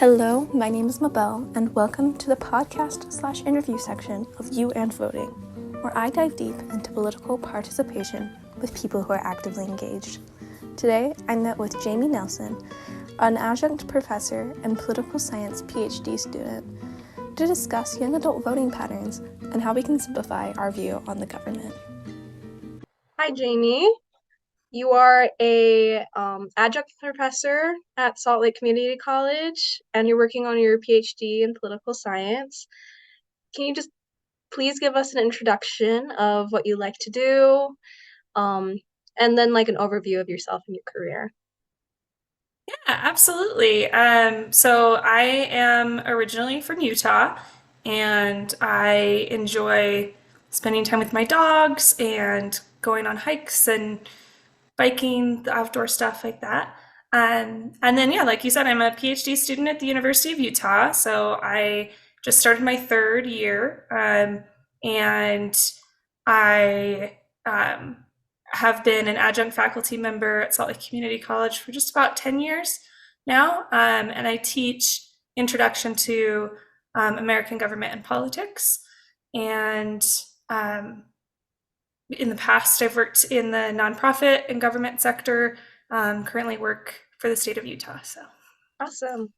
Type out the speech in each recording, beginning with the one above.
Hello, my name is Mabel, and welcome to the podcast/interview section of You and Voting, where I dive deep into political participation with people who are actively engaged. Today, I met with Jamie Nelson, an adjunct professor and political science PhD student, to discuss young adult voting patterns and how we can simplify our view on the government. Hi, Jamie. You are a adjunct professor at Salt Lake Community College, and you're working on your PhD in political science. Can you just please give us an introduction of what you like to do, and then like an overview of yourself and your career? Yeah, absolutely. So I am originally from Utah, and I enjoy spending time with my dogs and going on hikes and biking, the outdoor stuff like that. And then, yeah, like you said, I'm a PhD student at the University of Utah. So I just started my third year, and I have been an adjunct faculty member at Salt Lake Community College for just about 10 years now. And I teach Introduction to American Government and Politics. And in the past, I've worked in the nonprofit and government sector, currently work for the state of Utah. So Awesome.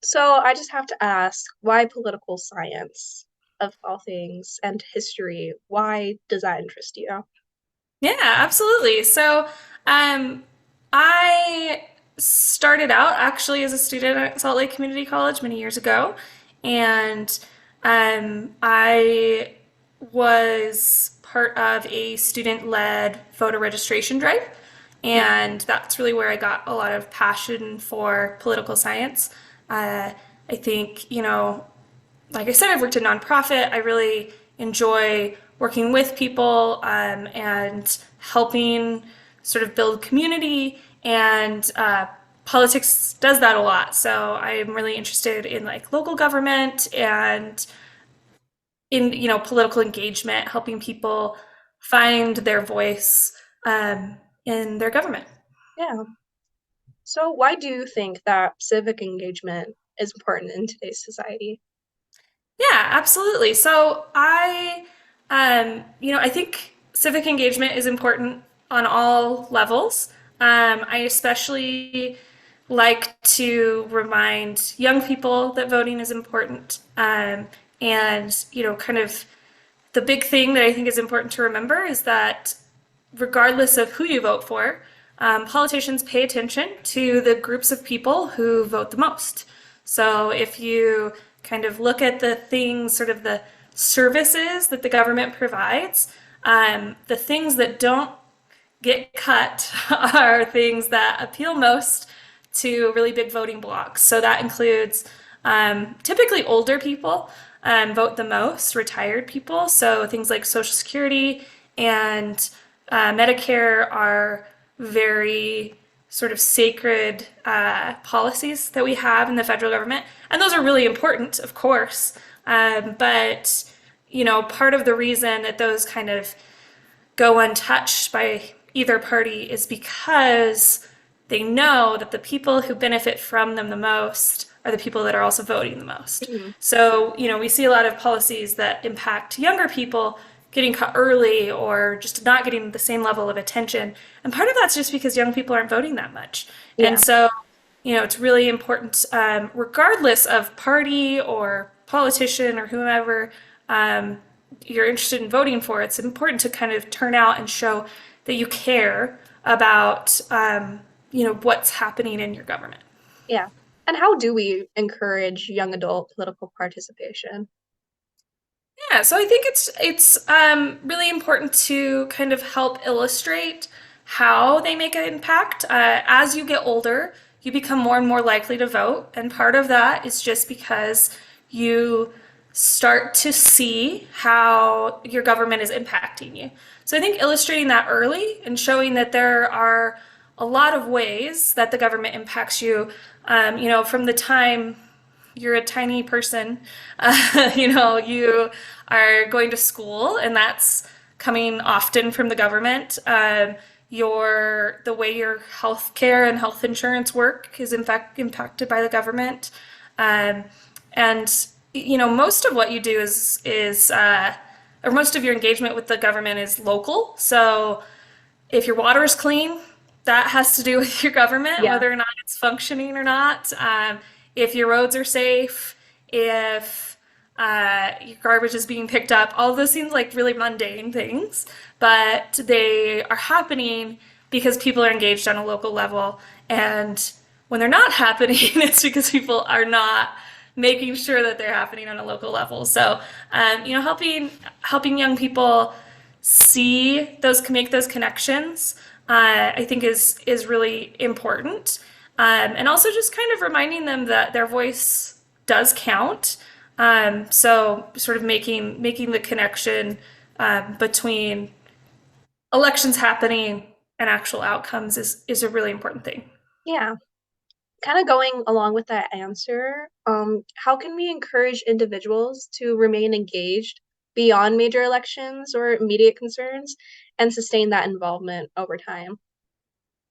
So I just have to ask, why political science of all things and history? Why does that interest you? yeah, absolutely. So I started out actually as a student at Salt Lake Community College many years ago, and I was part of a student-led voter registration drive, and that's really where I got a lot of passion for political science. I think, like I said, I've worked in nonprofit. I really enjoy working with people and helping sort of build community, and politics does that a lot. So I'm really interested in like local government and in political engagement, helping people find their voice in their government. Yeah. So why do you think that civic engagement is important in today's society? Yeah, absolutely. So I think civic engagement is important on all levels. I especially like to remind young people that voting is important. And, kind of the big thing that I think is important to remember is that regardless of who you vote for, politicians pay attention to the groups of people who vote the most. So if you kind of look at the things, sort of the services that the government provides, the things that don't get cut are things that appeal most to really big voting blocks. So that includes typically older people vote the most, retired people. So things like Social Security and Medicare are very sort of sacred policies that we have in the federal government. And those are really important, of course. But, part of the reason that those kind of go untouched by either party is because they know that the people who benefit from them the most are the people that are also voting the most. Mhm. So, we see a lot of policies that impact younger people getting cut early or just not getting the same level of attention. And part of that's just because young people aren't voting that much. Yeah. And so, it's really important, regardless of party or politician or whomever you're interested in voting for, it's important to kind of turn out and show that you care about, what's happening in your government. Yeah. And how do we encourage young adult political participation? Yeah, so I think it's really important to kind of help illustrate how they make an impact. As you get older, you become more and more likely to vote, and part of that is just because you start to see how your government is impacting you. So I think illustrating that early and showing that there are a lot of ways that the government impacts you, from the time you're a tiny person, you are going to school, and that's coming often from the government. The way your health care and health insurance work is in fact impacted by the government. Um, and most of what you do or most of your engagement with the government is local. So if your water is clean, that has to do with your government, Yeah. whether or not it's functioning or not. If your roads are safe, if your garbage is being picked up, all of those seem like really mundane things, but they are happening because people are engaged on a local level. And when they're not happening, it's because people are not making sure that they're happening on a local level. So, helping young people see those, make those connections, I think is really important, and also just kind of reminding them that their voice does count. So, sort of making the connection between elections happening and actual outcomes is a really important thing. Yeah. Kind of going along with that answer, how can we encourage individuals to remain engaged beyond major elections or immediate concerns and sustain that involvement over time?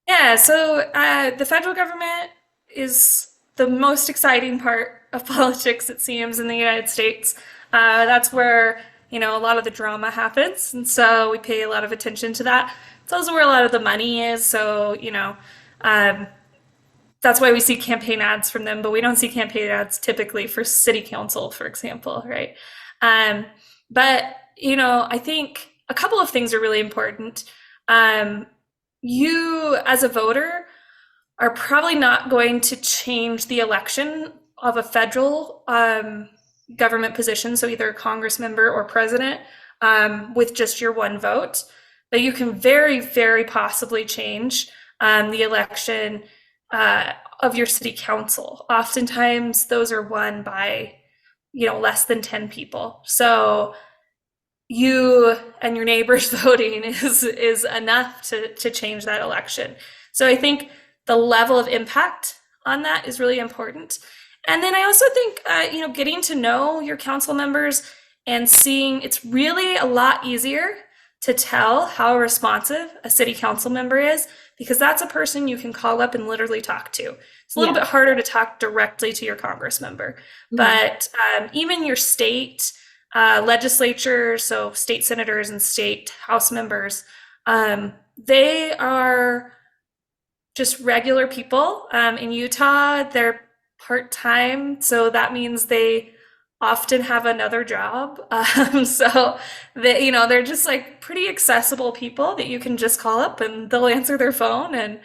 Yeah, so the federal government is the most exciting part of politics, it seems, in the United States. That's where, a lot of the drama happens, and so we pay a lot of attention to that. It's also where a lot of the money is, so, um, that's why we see campaign ads from them, but we don't see campaign ads typically for city council, for example, right? Um, but, I think a couple of things are really important. Um, you, as a voter, are probably not going to change the election of a federal government position, so either a Congress member or president, with just your one vote. But you can very, very possibly change the election of your city council. Oftentimes, those are won by less than 10 people. So you and your neighbors voting is enough to change that election. So I think the level of impact on that is really important. And then I also think getting to know your council members and seeing, it's really a lot easier to tell how responsive a city council member is, because that's a person you can call up and literally talk to. It's a little bit harder to talk directly to your Congress member, but even your state legislature, so state senators and state house members, they are just regular people. In Utah, they're part-time, so that means they often have another job. So they're just like pretty accessible people that you can just call up and they'll answer their phone, and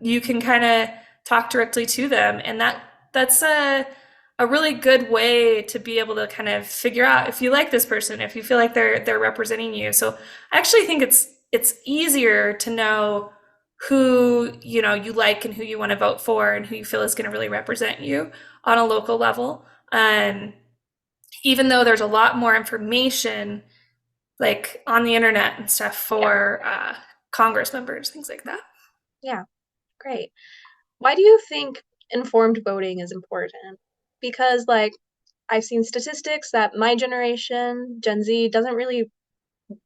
you can kind of talk directly to them. And that's a really good way to be able to kind of figure out if you like this person, if you feel like they're representing you. So I actually think it's easier to know who you like and who you want to vote for and who you feel is going to really represent you on a local level. Even though there's a lot more information like on the internet and stuff for Congress members, things like that. Yeah, great. Why do you think informed voting is important? Because I've seen statistics that my generation, Gen Z, doesn't really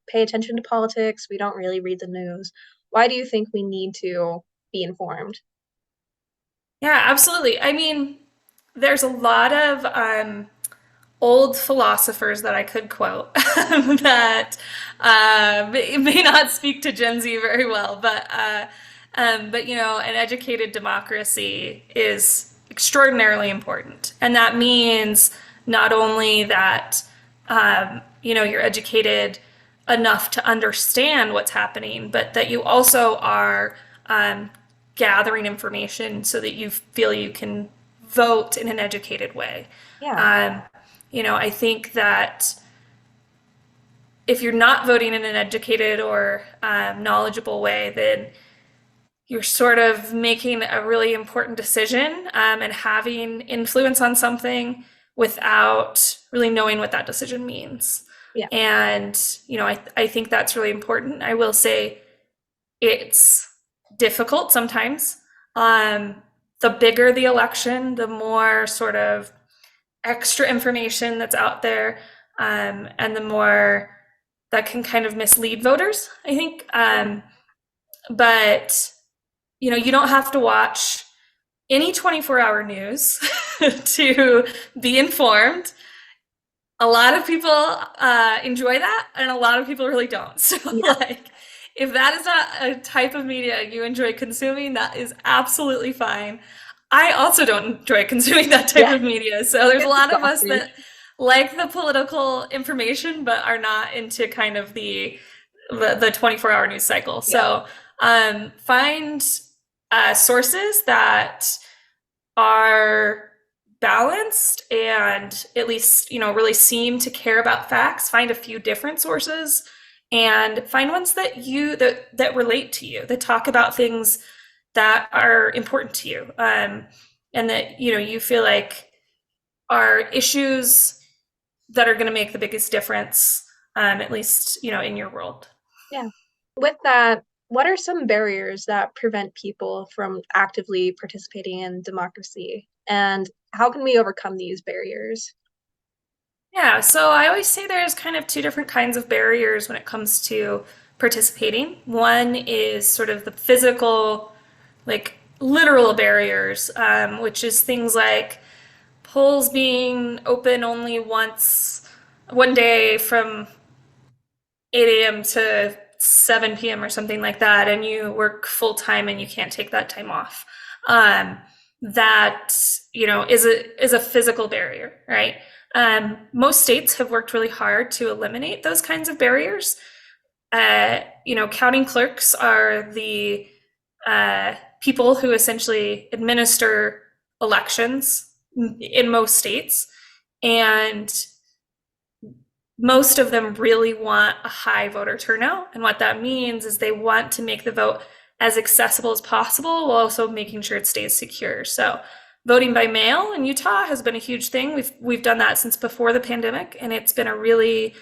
pay attention to politics. We don't really read the news. Why do you think we need to be informed? Yeah, absolutely. I mean, there's a lot of old philosophers that I could quote that may not speak to Gen Z very well, but an educated democracy is extraordinarily important, and that means not only that you're educated enough to understand what's happening, but that you also are gathering information so that you feel you can vote in an educated way. Yeah. I think that if you're not voting in an educated or knowledgeable way, then you're sort of making a really important decision and having influence on something without really knowing what that decision means. Yeah. And, I think that's really important. I will say it's difficult sometimes. The bigger the election, the more sort of extra information that's out there, and the more that can kind of mislead voters, I think. But you don't have to watch any 24-hour news to be informed. A lot of people enjoy that, and a lot of people really don't. So, Yeah. like, if that is not a type of media you enjoy consuming, that is absolutely fine. I also don't enjoy consuming that type Yeah. of media. So there's a It's lot of us exhausting. that like the political information, but are not into kind of the 24-hour news cycle. Yeah. So find sources that are balanced and at least, really seem to care about facts. Find a few different sources and find ones that relate to you, that talk about things that are important to you, and that you feel like are issues that are going to make the biggest difference, at least in your world. Yeah. With that, what are some barriers that prevent people from actively participating in democracy? And how can we overcome these barriers? Yeah, so I always say there's kind of two different kinds of barriers when it comes to participating. One is sort of the physical, like literal barriers, which is things like polls being open only one day from 8 a.m. to 7 p.m. or something like that, and you work full time and you can't take that time off. That is a physical barrier, right? Most states have worked really hard to eliminate those kinds of barriers. Counting clerks are the people who essentially administer elections in most states, and most of them really want a high voter turnout. And what that means is they want to make the vote as accessible as possible while also making sure it stays secure. So voting by mail in Utah has been a huge thing. We've done that since before the pandemic, and it's been a really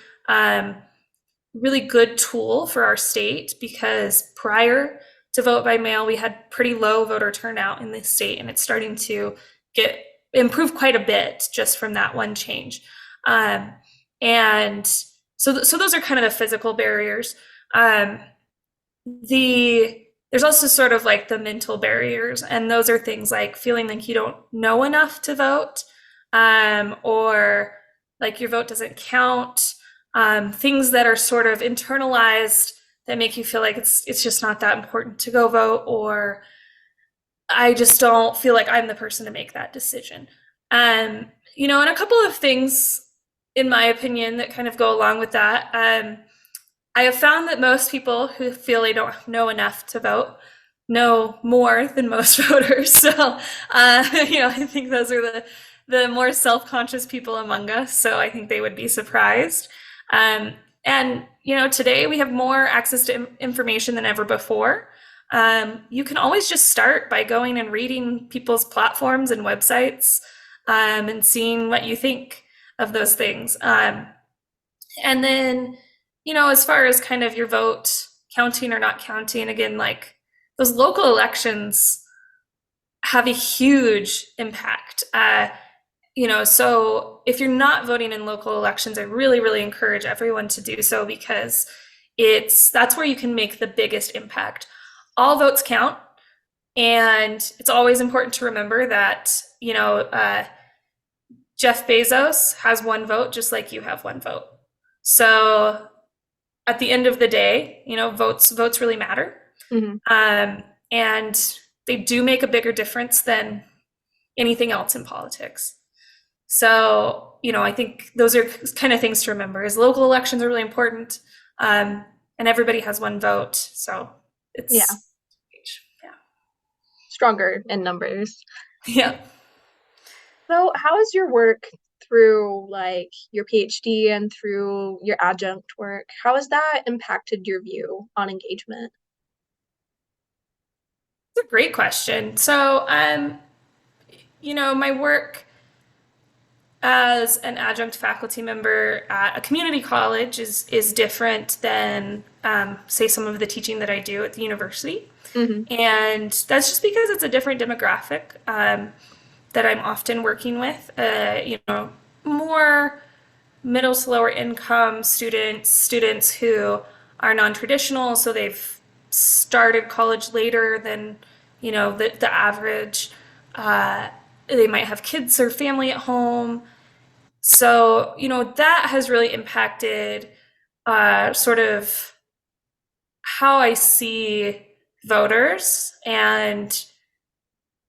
really good tool for our state, because prior to vote by mail, we had pretty low voter turnout in the state, and it's starting to improve quite a bit just from that one change. And so those are kind of the physical barriers. There's also sort of like the mental barriers, and those are things like feeling like you don't know enough to vote, or like your vote doesn't count, things that are sort of internalized that make you feel like it's just not that important to go vote, or I just don't feel like I'm the person to make that decision. And a couple of things, in my opinion, that kind of go along with that. I have found that most people who feel they don't know enough to vote know more than most voters. So, I think those are the more self-conscious people among us. So I think they would be surprised. And, today we have more access to information than ever before. You can always just start by going and reading people's platforms and websites, and seeing what you think of those things. And then, as far as kind of your vote counting or not counting, again, like those local elections have a huge impact. So if you're not voting in local elections, I really, really encourage everyone to do so, because that's where you can make the biggest impact. All votes count, and it's always important to remember that, Jeff Bezos has one vote just like you have one vote. So at the end of the day, votes really matter. Mm-hmm. And they do make a bigger difference than anything else in politics. So, I think those are kind of things to remember, is local elections are really important, and everybody has one vote. So it's yeah, stronger in numbers. Yeah. So how has your work through like your PhD and through your adjunct work, how has that impacted your view on engagement? It's a great question. So, my work as an adjunct faculty member at a community college is different than, say, some of the teaching that I do at the university. Mm-hmm. And that's just because it's a different demographic that I'm often working with. More middle to lower income students who are non-traditional, so they've started college later than the average. They might have kids or family at home. So, that has really impacted sort of how I see voters and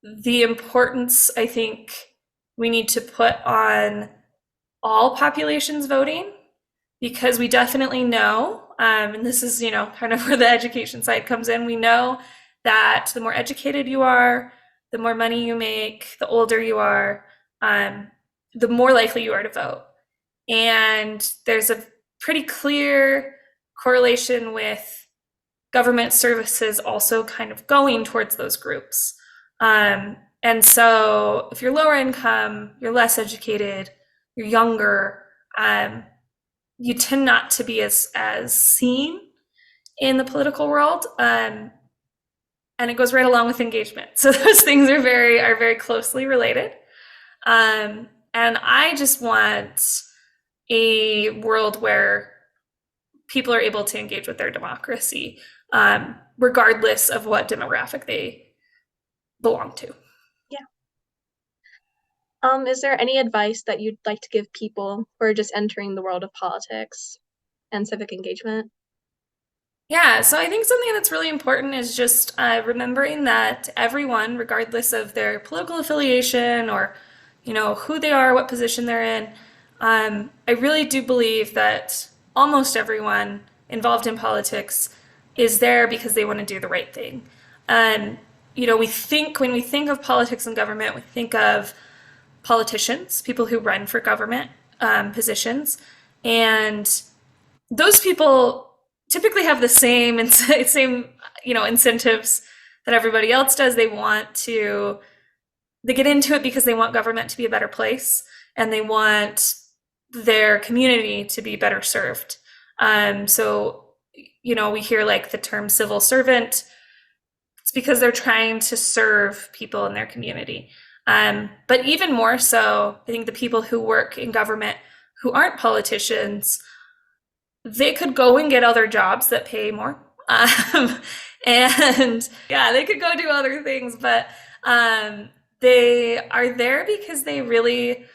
the importance I think we need to put on all populations voting, because we definitely know, and this is, kind of where the education side comes in. We know that the more educated you are, the more money you make, the older you are, the more likely you are to vote. And there's a pretty clear correlation with government services also kind of going towards those groups. And so if you're lower income, you're less educated, you're younger, you tend not to be as seen in the political world. And it goes right along with engagement. So those things are very closely related. And I just want a world where people are able to engage with their democracy, regardless of what demographic they belong to. Yeah. Is there any advice that you'd like to give people who are just entering the world of politics and civic engagement? Yeah, so I think something that's really important is just remembering that everyone, regardless of their political affiliation or, who they are, what position they're in, I really do believe that almost everyone involved in politics is there because they want to do the right thing. And, when we think of politics and government, we think of politicians, people who run for government positions, and those people typically have the same incentives that everybody else does. They get into it because they want government to be a better place, and they want their community to be better served. So we hear like the term civil servant. It's because they're trying to serve people in their community. But even more so, I think the people who work in government who aren't politicians, they could go and get other jobs that pay more. And yeah, they could go do other things, but they are there because they really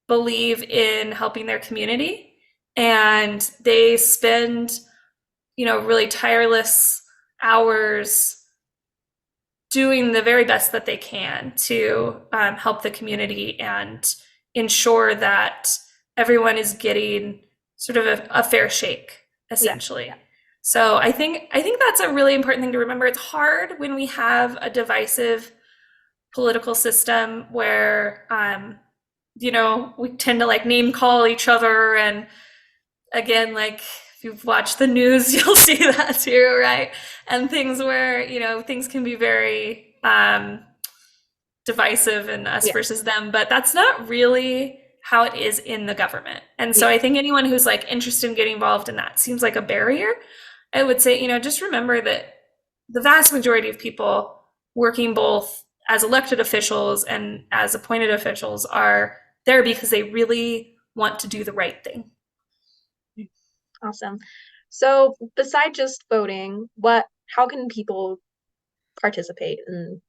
believe in helping their community, and they spend, really tireless hours doing the very best that they can to help the community and ensure that everyone is getting sort of a fair shake, essentially. Yeah. So I think that's a really important thing to remember. It's hard when we have a divisive political system where, we tend to like name call each other. And again, like if you've watched the news, you'll see that too, right? And things where, things can be very divisive and us versus them, but that's not really how it is in the government. And so I think anyone who's like interested in getting involved in that seems like a barrier. I would say, just remember that the vast majority of people working both as elected officials and as appointed officials are there because they really want to do the right thing. Awesome. So besides just voting, how can people participate in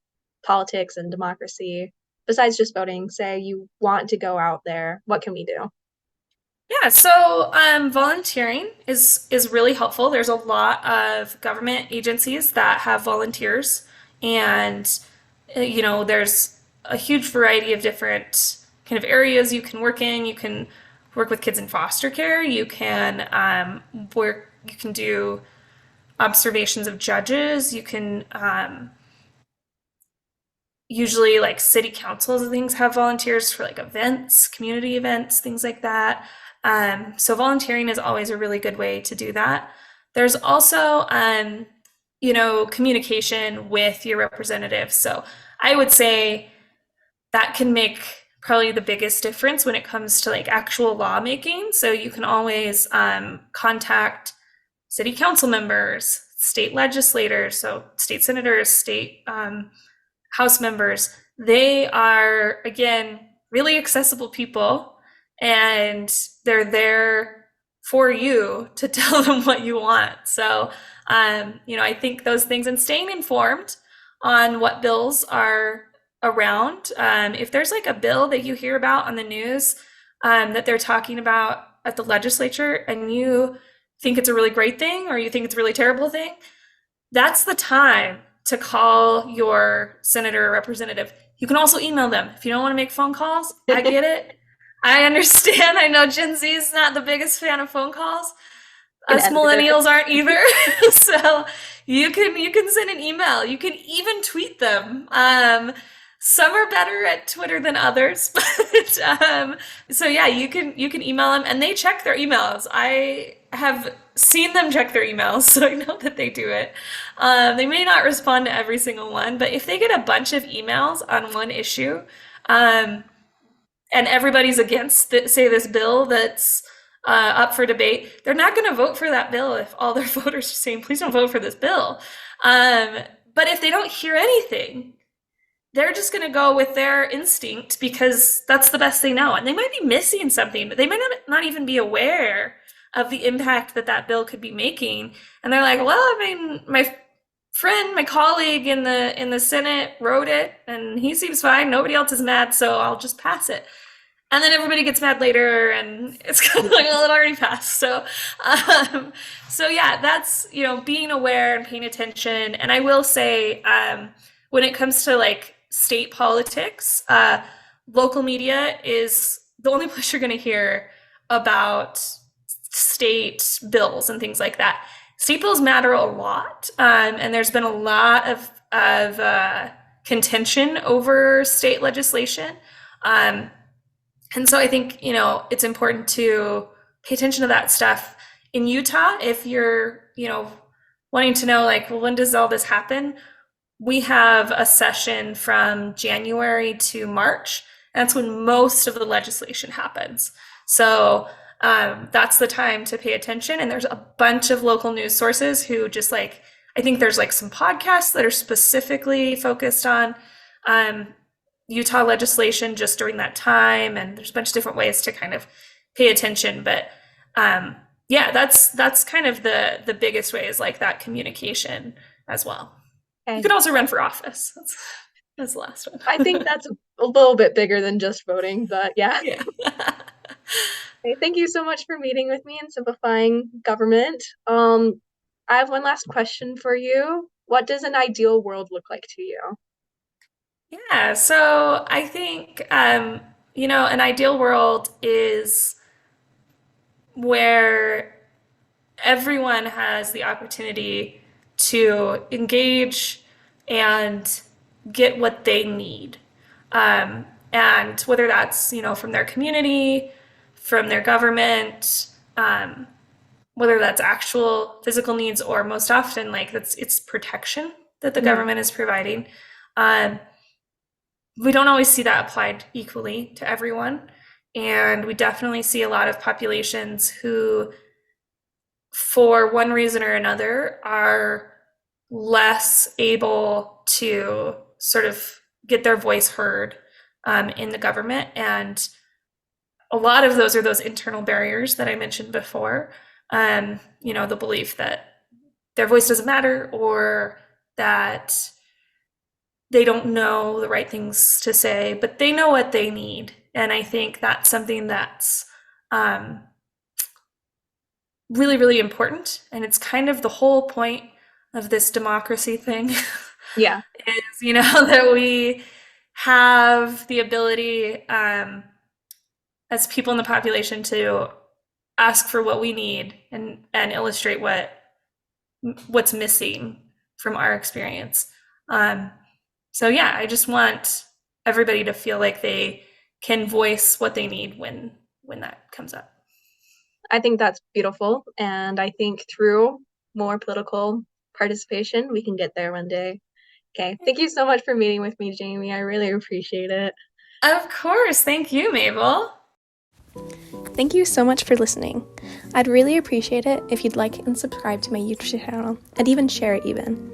politics and democracy? Besides just voting, say you want to go out there, what can we do? Yeah, so volunteering is really helpful. There's a lot of government agencies that have volunteers, and there's a huge variety of different kind of areas you can work in. You can work with kids in foster care. You can You can do observations of judges. You can usually like city councils and things have volunteers for like events, community events, things like that. So volunteering is always a really good way to do that. There's also, communication with your representatives. So I would say that can make probably the biggest difference when it comes to like actual lawmaking. So you can always contact city council members, state legislators, so state senators, state House members. They are, again, really accessible people, and they're there for you to tell them what you want. So, I think those things, and staying informed on what bills are around. If there's like a bill that you hear about on the news that they're talking about at the legislature and you think it's a really great thing or you think it's a really terrible thing, that's the time to call your senator or representative. You can also email them if you don't want to make phone calls. I get it. I understand. I know Gen Z is not the biggest fan of phone calls. Us millennials aren't either. So you can send an email. You can even tweet them. Some are better at Twitter than others, but so yeah, you can email them, and they check their emails. I have seen them check their emails, so I know that they do it. They may not respond to every single one, but if they get a bunch of emails on one issue, and everybody's against, say, this bill that's up for debate, they're not going to vote for that bill if all their voters are saying, please don't vote for this bill. But if they don't hear anything, they're just going to go with their instinct because that's the best they know. And they might be missing something, but they might not even be aware of the impact that bill could be making. And they're like, well, I mean, my friend, my colleague in the Senate wrote it and he seems fine. Nobody else is mad, so I'll just pass it. And then everybody gets mad later and it's kind of like, well, it already passed. So yeah, that's, being aware and paying attention. And I will say, when it comes to like state politics, local media is the only place you're going to hear about state bills and things like that. State bills matter a lot, and there's been a lot of contention over state legislation. And so I think, it's important to pay attention to that stuff. In Utah, if you're, wanting to know, like, well, when does all this happen? We have a session from January to March. That's when most of the legislation happens. So that's the time to pay attention. And there's a bunch of local news sources who just I think there's some podcasts that are specifically focused on Utah legislation just during that time. And there's a bunch of different ways to kind of pay attention. But yeah, that's kind of the biggest way is that communication as well. Okay. You could also run for office. That's the last one. I think that's a little bit bigger than just voting, but yeah. Okay, thank you so much for meeting with me and simplifying government. I have one last question for you. What does an ideal world look like to you? Yeah, so I think, an ideal world is where everyone has the opportunity to engage and get what they need. And whether that's, from their community, from their government, whether that's actual physical needs or most often it's protection that the government is providing. We don't always see that applied equally to everyone. And we definitely see a lot of populations who, for one reason or another, are less able to sort of get their voice heard in the government. And a lot of those are those internal barriers that I mentioned before. The belief that their voice doesn't matter or that they don't know the right things to say, but they know what they need. And I think that's something that's really, really important. And it's kind of the whole point of this democracy thing. Yeah. is, that we have the ability as people in the population to ask for what we need and illustrate what's missing from our experience. So yeah, I just want everybody to feel like they can voice what they need when that comes up. I think that's beautiful. And I think through more political participation, we can get there one day. Okay. Thank you so much for meeting with me, Jamie. I really appreciate it. Of course. Thank you, Mabel. Thank you so much for listening. I'd really appreciate it if you'd like and subscribe to my YouTube channel and even share it even.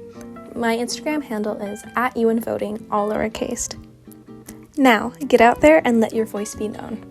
My Instagram handle is @UNVoting, all lowercased. Now, get out there and let your voice be known.